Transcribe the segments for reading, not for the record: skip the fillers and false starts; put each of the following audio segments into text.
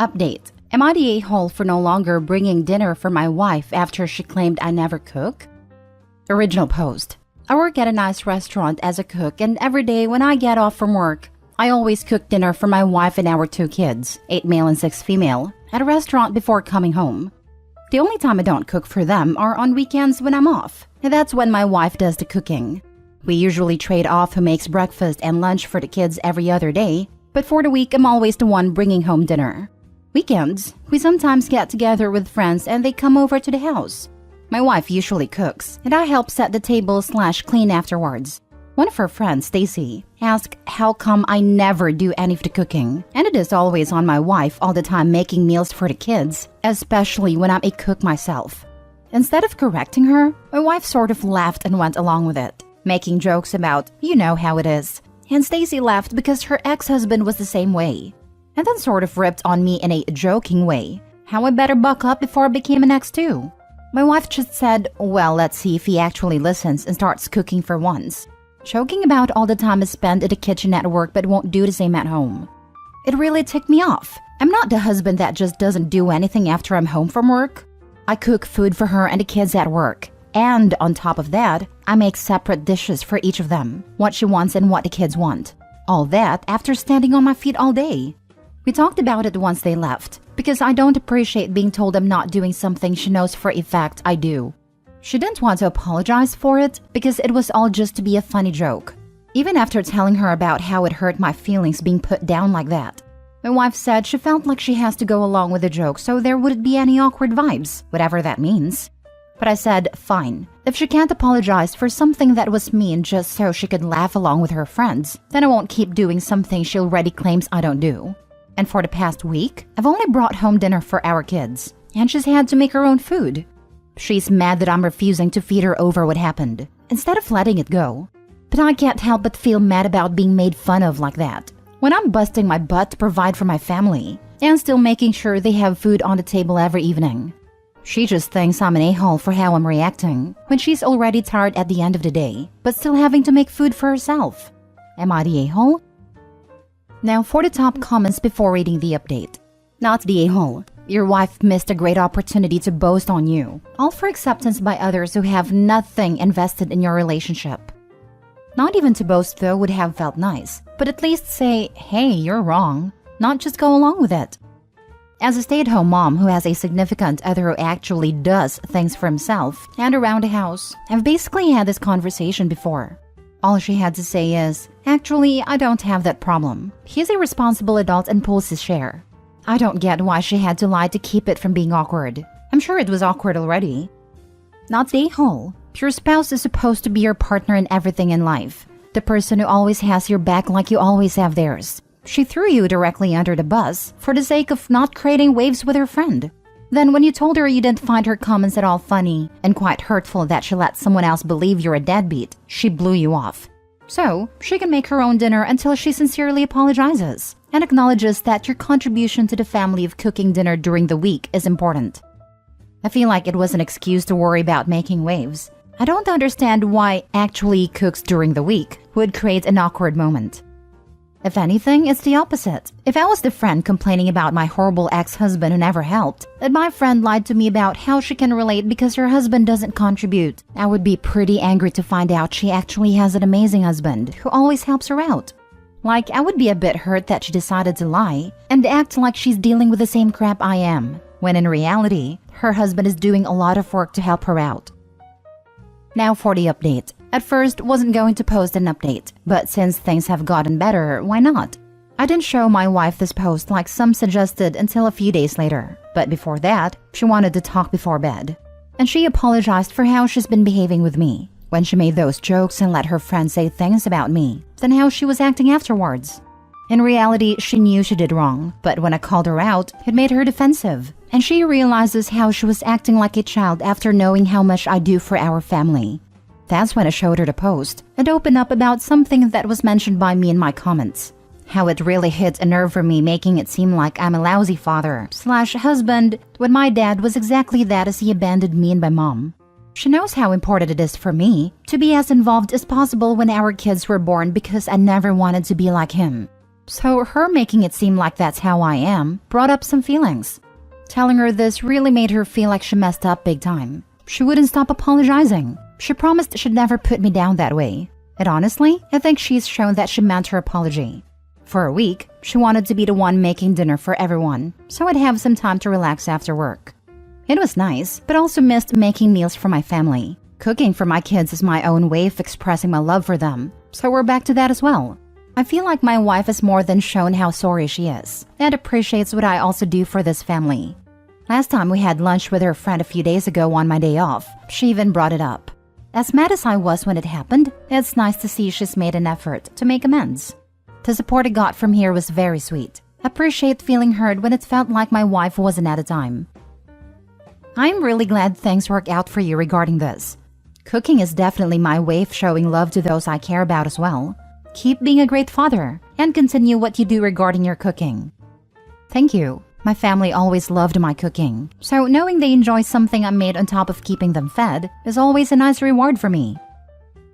Update. Am I the a-hole for no longer bringing dinner for my wife after she claimed I never cook? Original post. I work at a nice restaurant as a cook, and every day when I get off from work, I always cook dinner for my wife and our 2 kids, 8 male and 6 female, at a restaurant before coming home. The only time I don't cook for them are on weekends when I'm off, and that's when my wife does the cooking. We usually trade off who makes breakfast and lunch for the kids every other day, but for the week I'm always the one bringing home dinner. Weekends, we sometimes get together with friends and they come over to the house. My wife usually cooks, and I help set the table/clean afterwards. One of her friends, Stacy, asked how come I never do any of the cooking, and it is always on my wife all the time making meals for the kids, especially when I'm a cook myself. Instead of correcting her, my wife sort of laughed and went along with it, making jokes about, you know how it is. And Stacy laughed because her ex-husband was the same way, and then sort of ripped on me in a joking way, how I better buck up before I became an ex too. My wife just said, well, let's see if he actually listens and starts cooking for once. Joking about all the time is spent in the kitchen at work but won't do the same at home. It really ticked me off. I'm not the husband that just doesn't do anything after I'm home from work. I cook food for her and the kids at work. And on top of that, I make separate dishes for each of them, what she wants and what the kids want. All that after standing on my feet all day. We talked about it once they left, because I don't appreciate being told I'm not doing something she knows for a fact I do. She didn't want to apologize for it because it was all just to be a funny joke. Even after telling her about how it hurt my feelings being put down like that. My wife said she felt like she has to go along with the joke so there wouldn't be any awkward vibes, whatever that means. But I said, fine, if she can't apologize for something that was mean just so she could laugh along with her friends, then I won't keep doing something she already claims I don't do. And for the past week, I've only brought home dinner for our kids, and she's had to make her own food. She's mad that I'm refusing to feed her over what happened, instead of letting it go. But I can't help but feel mad about being made fun of like that, when I'm busting my butt to provide for my family, and still making sure they have food on the table every evening. She just thinks I'm an a-hole for how I'm reacting, when she's already tired at the end of the day, but still having to make food for herself. Am I the a-hole? Now for the top comments before reading the update. Not the a-hole. Your wife missed a great opportunity to boast on you, all for acceptance by others who have nothing invested in your relationship. Not even to boast though would have felt nice, but at least say, hey, you're wrong, not just go along with it. As a stay-at-home mom who has a significant other who actually does things for himself and around the house, I've basically had this conversation before. All she had to say is, actually, I don't have that problem. He's a responsible adult and pulls his share. I don't get why she had to lie to keep it from being awkward. I'm sure it was awkward already. Not the a-hole. Your spouse is supposed to be your partner in everything in life. The person who always has your back like you always have theirs. She threw you directly under the bus for the sake of not creating waves with her friend. Then when you told her you didn't find her comments at all funny and quite hurtful that she let someone else believe you're a deadbeat, she blew you off. So, she can make her own dinner until she sincerely apologizes and acknowledges that your contribution to the family of cooking dinner during the week is important. I feel like it was an excuse to worry about making waves. I don't understand why actually cooks during the week would create an awkward moment. If anything, it's the opposite. If I was the friend complaining about my horrible ex-husband who never helped, and my friend lied to me about how she can relate because her husband doesn't contribute, I would be pretty angry to find out she actually has an amazing husband who always helps her out. Like, I would be a bit hurt that she decided to lie and act like she's dealing with the same crap I am, when in reality, her husband is doing a lot of work to help her out. Now for the update. At first, wasn't going to post an update, but since things have gotten better, why not? I didn't show my wife this post like some suggested until a few days later, but before that, she wanted to talk before bed. And she apologized for how she's been behaving with me, when she made those jokes and let her friends say things about me, then how she was acting afterwards. In reality, she knew she did wrong, but when I called her out, it made her defensive, and she realizes how she was acting like a child after knowing how much I do for our family. That's when I showed her the post and opened up about something that was mentioned by me in my comments. How it really hit a nerve for me, making it seem like I'm a lousy father/husband when my dad was exactly that as he abandoned me and my mom. She knows how important it is for me to be as involved as possible when our kids were born because I never wanted to be like him. So her making it seem like that's how I am brought up some feelings. Telling her this really made her feel like she messed up big time. She wouldn't stop apologizing. She promised she'd never put me down that way. And honestly, I think she's shown that she meant her apology. For a week, she wanted to be the one making dinner for everyone, so I'd have some time to relax after work. It was nice, but also missed making meals for my family. Cooking for my kids is my own way of expressing my love for them, so we're back to that as well. I feel like my wife has more than shown how sorry she is, and appreciates what I also do for this family. Last time we had lunch with her friend a few days ago on my day off, she even brought it up. As mad as I was when it happened, it's nice to see she's made an effort to make amends. The support I got from here was very sweet. Appreciate feeling heard when it felt like my wife wasn't at a time. I'm really glad things worked out for you regarding this. Cooking is definitely my way of showing love to those I care about as well. Keep being a great father, and continue what you do regarding your cooking. Thank you. My family always loved my cooking, so knowing they enjoy something I made on top of keeping them fed is always a nice reward for me.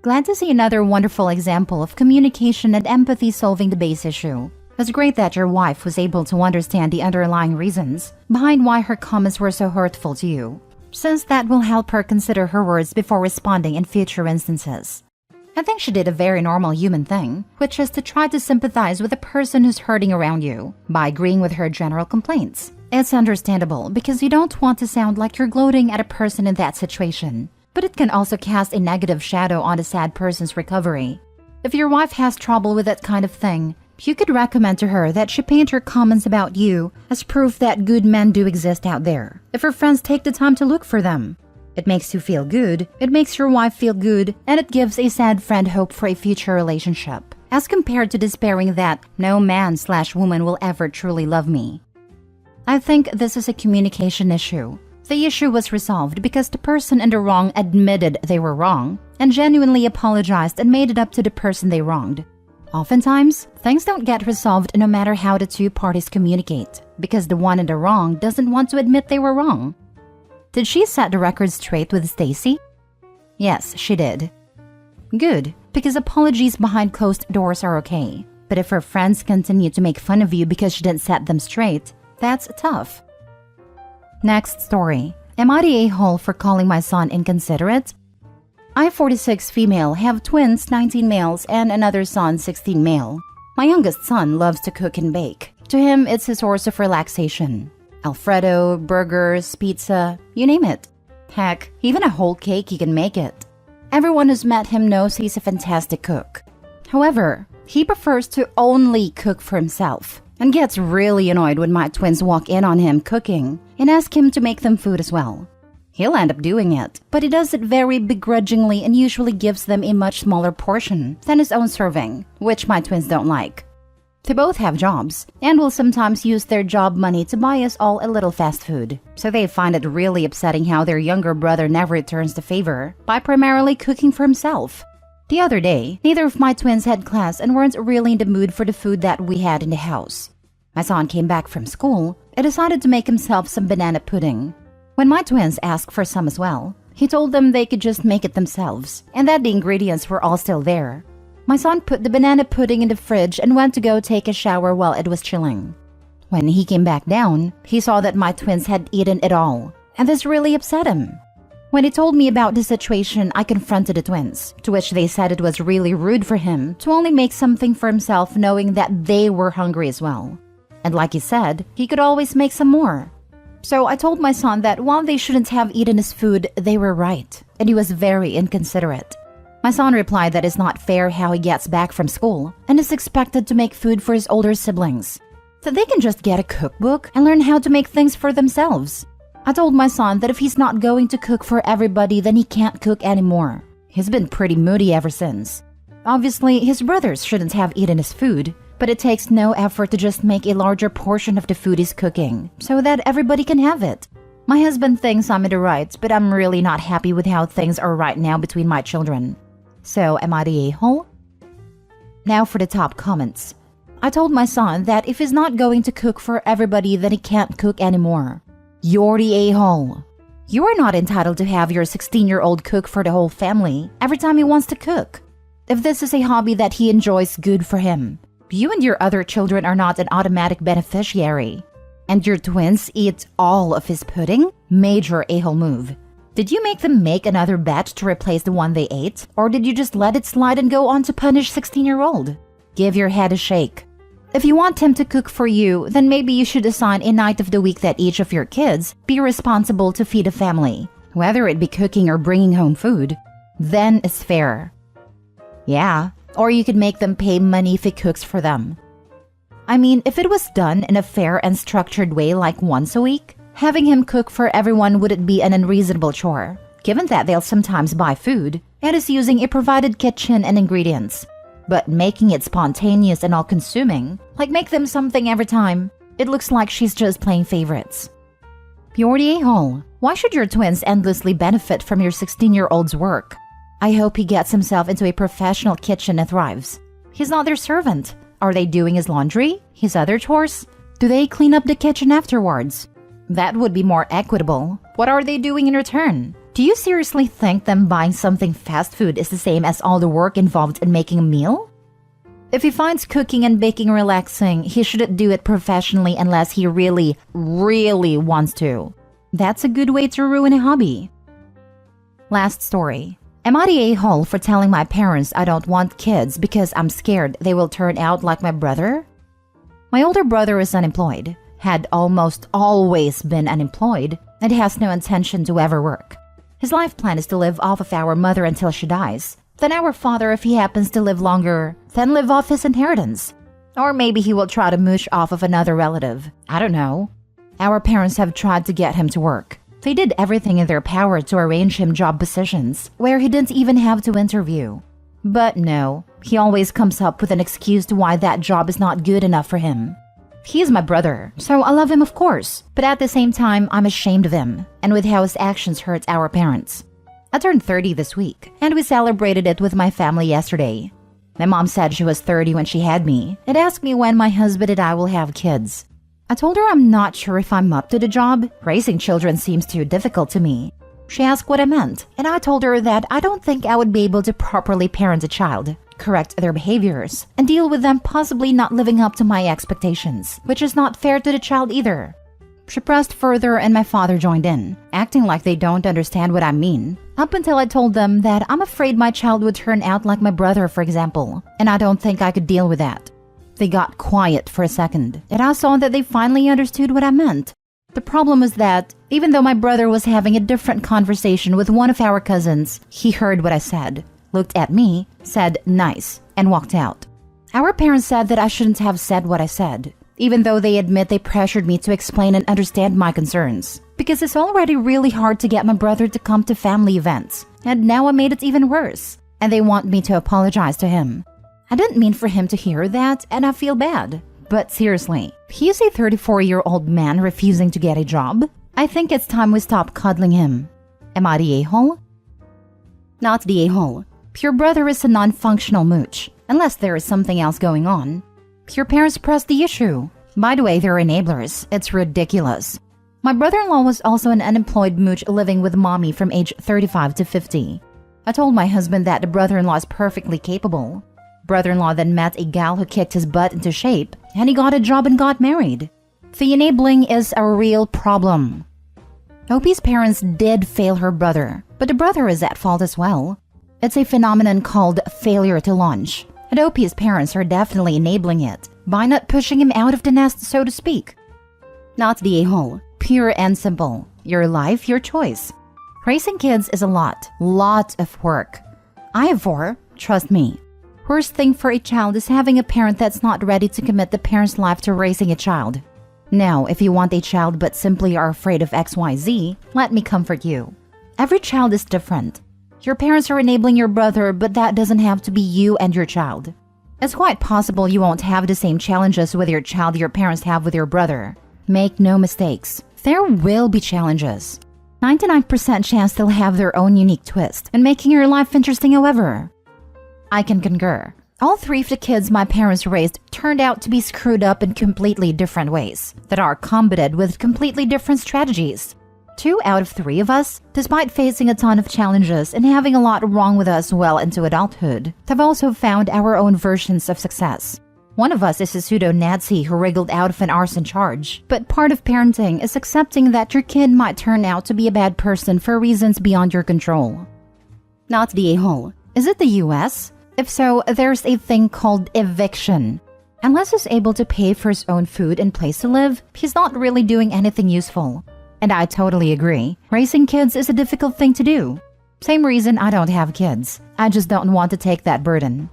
Glad to see another wonderful example of communication and empathy solving the base issue. It's great that your wife was able to understand the underlying reasons behind why her comments were so hurtful to you, since that will help her consider her words before responding in future instances. I think she did a very normal human thing, which is to try to sympathize with the person who's hurting around you by agreeing with her general complaints. It's understandable because you don't want to sound like you're gloating at a person in that situation, but it can also cast a negative shadow on the sad person's recovery. If your wife has trouble with that kind of thing, you could recommend to her that she paint her comments about you as proof that good men do exist out there, if her friends take the time to look for them. It makes you feel good, it makes your wife feel good, and it gives a sad friend hope for a future relationship, as compared to despairing that no man/woman will ever truly love me. I think this is a communication issue. The issue was resolved because the person in the wrong admitted they were wrong and genuinely apologized and made it up to the person they wronged. Oftentimes, things don't get resolved no matter how the two parties communicate, because the one in the wrong doesn't want to admit they were wrong. Did she set the record straight with Stacy? Yes, she did. Good, because apologies behind closed doors are okay. But if her friends continue to make fun of you because she didn't set them straight, that's tough. Next story. Am I the a-hole for calling my son inconsiderate? I, 46 female, have twins, 19 males, and another son, 16 male. My youngest son loves to cook and bake. To him, it's a source of relaxation. Alfredo, burgers, pizza, you name it. Heck, even a whole cake he can make it. Everyone who's met him knows he's a fantastic cook. However, he prefers to only cook for himself and gets really annoyed when my twins walk in on him cooking and ask him to make them food as well. He'll end up doing it, but he does it very begrudgingly and usually gives them a much smaller portion than his own serving, which my twins don't like. They both have jobs, and will sometimes use their job money to buy us all a little fast food, so they find it really upsetting how their younger brother never returns the favor by primarily cooking for himself. The other day, neither of my twins had class and weren't really in the mood for the food that we had in the house. My son came back from school and decided to make himself some banana pudding. When my twins asked for some as well, he told them they could just make it themselves, and that the ingredients were all still there. My son put the banana pudding in the fridge and went to go take a shower while it was chilling. When he came back down, he saw that my twins had eaten it all, and this really upset him. When he told me about the situation, I confronted the twins, to which they said it was really rude for him to only make something for himself knowing that they were hungry as well. And like he said, he could always make some more. So I told my son that while they shouldn't have eaten his food, they were right, and he was very inconsiderate. My son replied that it's not fair how he gets back from school and is expected to make food for his older siblings, that they can just get a cookbook and learn how to make things for themselves. I told my son that if he's not going to cook for everybody, then he can't cook anymore. He's been pretty moody ever since. Obviously, his brothers shouldn't have eaten his food, but it takes no effort to just make a larger portion of the food he's cooking so that everybody can have it. My husband thinks I'm in the right, but I'm really not happy with how things are right now between my children. So, am I the a-hole? Now for the top comments. I told my son that if he's not going to cook for everybody, then he can't cook anymore. You're the a-hole. You are not entitled to have your 16-year-old cook for the whole family every time he wants to cook. If this is a hobby that he enjoys, good for him. You and your other children are not an automatic beneficiary. And your twins eat all of his pudding? Major a-hole move. Did you make them make another batch to replace the one they ate? Or did you just let it slide and go on to punish 16-year-old? Give your head a shake. If you want him to cook for you, then maybe you should assign a night of the week that each of your kids be responsible to feed a family, whether it be cooking or bringing home food. Then it's fair. Yeah, or you could make them pay money if he cooks for them. I mean, if it was done in a fair and structured way like once a week, having him cook for everyone wouldn't be an unreasonable chore, given that they'll sometimes buy food and is using a provided kitchen and ingredients. But making it spontaneous and all-consuming, like make them something every time, it looks like she's just playing favorites. You're the a-hole. Why should your twins endlessly benefit from your 16-year-old's work? I hope he gets himself into a professional kitchen and thrives. He's not their servant. Are they doing his laundry? His other chores? Do they clean up the kitchen afterwards? That would be more equitable. What are they doing in return? Do you seriously think them buying something fast food is the same as all the work involved in making a meal? If he finds cooking and baking relaxing, he shouldn't do it professionally unless he really, really wants to. That's a good way to ruin a hobby. Last story. Am I the a-hole for telling my parents I don't want kids because I'm scared they will turn out like my brother? My older brother is unemployed, had almost always been unemployed, and has no intention to ever work. His life plan is to live off of our mother until she dies. Then our father, if he happens to live longer, then live off his inheritance. Or maybe he will try to mooch off of another relative. I don't know. Our parents have tried to get him to work. They did everything in their power to arrange him job positions where he didn't even have to interview. But no, he always comes up with an excuse to why that job is not good enough for him. He's my brother, so I love him of course, but at the same time, I'm ashamed of him and with how his actions hurt our parents. I turned 30 this week, and we celebrated it with my family yesterday. My mom said she was 30 when she had me and asked me when my husband and I will have kids. I told her I'm not sure if I'm up to the job. Raising children seems too difficult to me. She asked what I meant, and I told her that I don't think I would be able to properly parent a child, correct their behaviors, and deal with them possibly not living up to my expectations, which is not fair to the child either. She pressed further and my father joined in, acting like they don't understand what I mean, up until I told them that I'm afraid my child would turn out like my brother, for example, and I don't think I could deal with that. They got quiet for a second, and I saw that they finally understood what I meant. The problem was that, even though my brother was having a different conversation with one of our cousins, he heard what I said, looked at me, said nice, and walked out. Our parents said that I shouldn't have said what I said, even though they admit they pressured me to explain and understand my concerns, because it's already really hard to get my brother to come to family events, and now I made it even worse, and they want me to apologize to him. I didn't mean for him to hear that, and I feel bad. But seriously, he is a 34-year-old man refusing to get a job. I think it's time we stop cuddling him. Am I the a-hole? Not the a-hole. Your brother is a non-functional mooch, unless there is something else going on. Your parents pressed the issue. By the way, they're enablers. It's ridiculous. My brother-in-law was also an unemployed mooch living with mommy from age 35 to 50. I told my husband that the brother-in-law is perfectly capable. Brother-in-law then met a gal who kicked his butt into shape, and he got a job and got married. The enabling is a real problem. Opie's parents did fail her brother, but the brother is at fault as well. It's a phenomenon called failure to launch, and Opie's parents are definitely enabling it by not pushing him out of the nest, so to speak. Not the a-hole. Pure and simple. Your life, your choice. Raising kids is a lot of work. I have 4, trust me. Worst thing for a child is having a parent that's not ready to commit the parent's life to raising a child. Now, if you want a child but simply are afraid of XYZ, let me comfort you. Every child is different. Your parents are enabling your brother, but that doesn't have to be you and your child. It's quite possible you won't have the same challenges with your child your parents have with your brother. Make no mistakes. There will be challenges. 99% chance they'll have their own unique twist in making your life interesting, however. I can concur. All 3 of the kids my parents raised turned out to be screwed up in completely different ways that are combated with completely different strategies. 2 out of 3 of us, despite facing a ton of challenges and having a lot wrong with us well into adulthood, have also found our own versions of success. One of us is a pseudo-Nazi who wriggled out of an arson charge. But part of parenting is accepting that your kid might turn out to be a bad person for reasons beyond your control. Not the a-hole. Is it the US? If so, there's a thing called eviction. Unless he's able to pay for his own food and place to live, he's not really doing anything useful. And I totally agree. Raising kids is a difficult thing to do. Same reason I don't have kids. I just don't want to take that burden.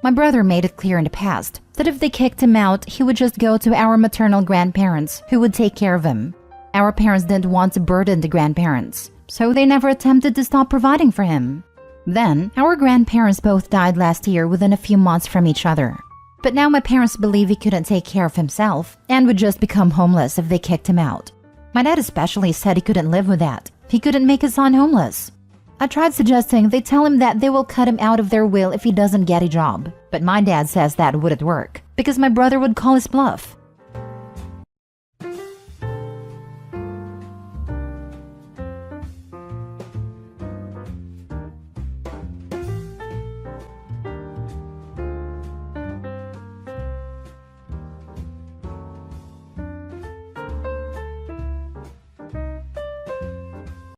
My brother made it clear in the past that if they kicked him out, he would just go to our maternal grandparents who would take care of him. Our parents didn't want to burden the grandparents, so they never attempted to stop providing for him. Then, our grandparents both died last year within a few months from each other. But now my parents believe he couldn't take care of himself and would just become homeless if they kicked him out. My dad especially said he couldn't live with that. He couldn't make his son homeless. I tried suggesting they tell him that they will cut him out of their will if he doesn't get a job. But my dad says that wouldn't work because my brother would call his bluff.